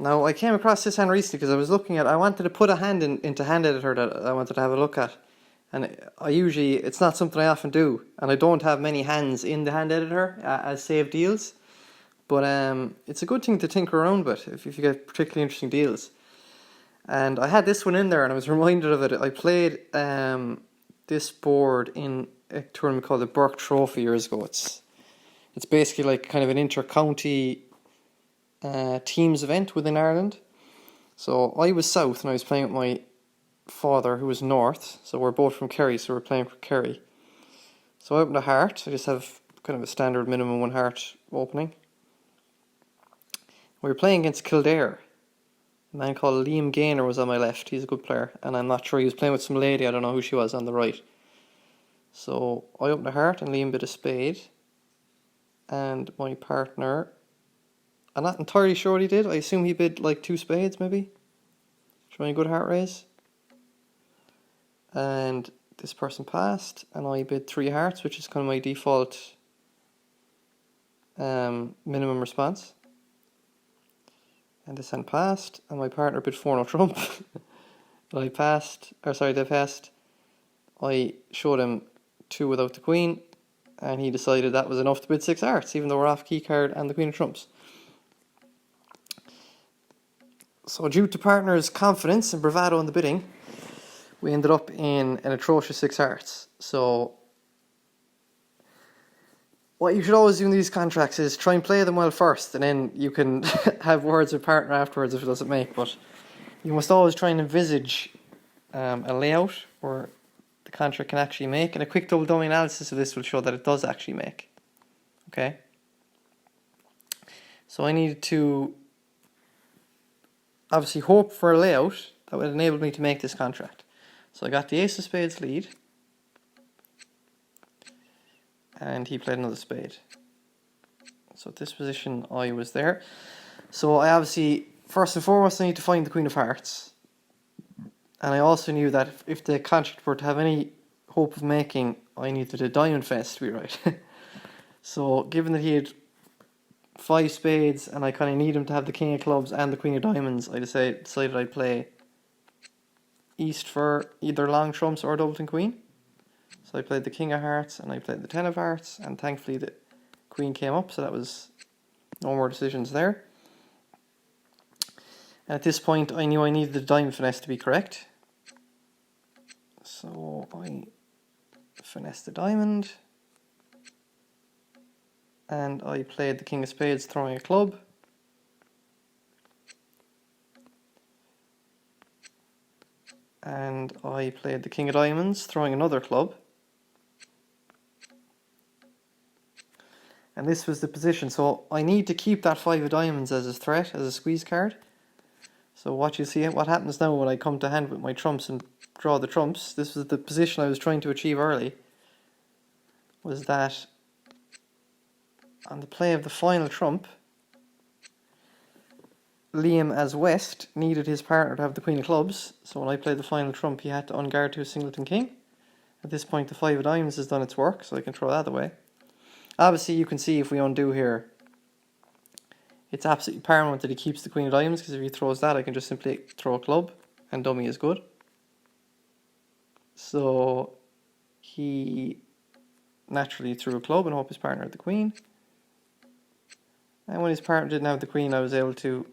Now, I came across this hand recently because I wanted to put a hand into Hand Editor that I wanted to have a look at. And it's not something I often do. And I don't have many hands in the Hand Editor as saved deals. But it's a good thing to tinker around with if you get particularly interesting deals. And I had this one in there and I was reminded of it. I played this board in a tournament called the Burke Trophy years ago. It's basically like kind of an inter-county teams event within Ireland. So I was south and I was playing with my father who was north. So we're both from Kerry, so we're playing for Kerry. So I opened a heart. I just have kind of a standard minimum 1 heart opening. We were playing against Kildare. A man called Liam Gaynor was on my left. He's a good player. And I'm not sure, he was playing with some lady, I don't know who she was, on the right. So I opened a heart and Liam bid a spade. And my partner, I'm not entirely sure what he did. I assume he bid like 2 spades maybe. Showing a good heart raise. And this person passed and I bid 3 hearts, which is kind of my default minimum response. And this hand passed and my partner bid 4 no trump. They passed. I showed him 2 without the queen and he decided that was enough to bid 6 hearts, even though we're off key card and the queen of trumps. So due to partner's confidence and bravado in the bidding, we ended up in an atrocious 6 hearts. So what you should always do in these contracts is try and play them well first, and then you can have words with partner afterwards if it doesn't make. But you must always try and envisage a layout where the contract can actually make, and a quick double dummy analysis of this will show that it does actually make. Okay? So I needed to obviously hope for a layout that would enable me to make this contract. So I got the ace of spades lead, and he played another spade. So at this position I was there. So I obviously, first and foremost, I need to find the queen of hearts. And I also knew that if the contract were to have any hope of making, I needed a diamond fence to be right. So given that he had 5 spades and I kind of need him to have the king of clubs and the queen of diamonds, I decided I'd play east for either long trumps or doubleton queen. So I played the king of hearts and I played the 10 of hearts, and thankfully the queen came up, so that was no more decisions there. And at this point I knew I needed the diamond finesse to be correct. So I finessed the diamond and I played the king of spades throwing a club. And I played the king of diamonds throwing another club. And this was the position. So I need to keep that 5 of diamonds as a threat, as a squeeze card. So what happens now when I come to hand with my trumps and draw the trumps, this was the position I was trying to achieve early, was that on the play of the final trump, Liam as West needed his partner to have the queen of clubs. So when I played the final trump, he had to unguard to a singleton king. At this point the 5 of diamonds has done its work, so I can throw that away. Obviously you can see if we undo here, it's absolutely paramount that he keeps the queen of diamonds, because if he throws that I can just simply throw a club and dummy is good. So he naturally threw a club and hoped his partner had the queen. And when his partner didn't have the queen, I was able to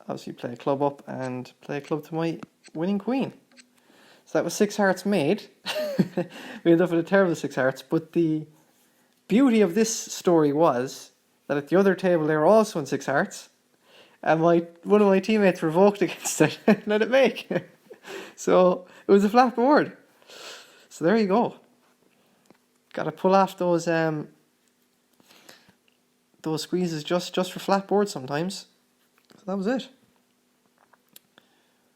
obviously play a club up and play a club to my winning queen. So that was 6 hearts made. We ended up with a terrible 6 hearts, but the beauty of this story was that at the other table they were also in 6 hearts, and one of my teammates revoked against it and let it make. So it was a flat board. So there you go. Got to pull off those squeezes just for flat boards sometimes. So that was it.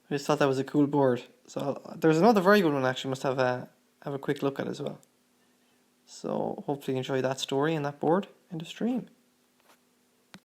I just thought that was a cool board. So there's another very good one actually. Must have a quick look at as well. So hopefully you enjoy that story and that board in the stream.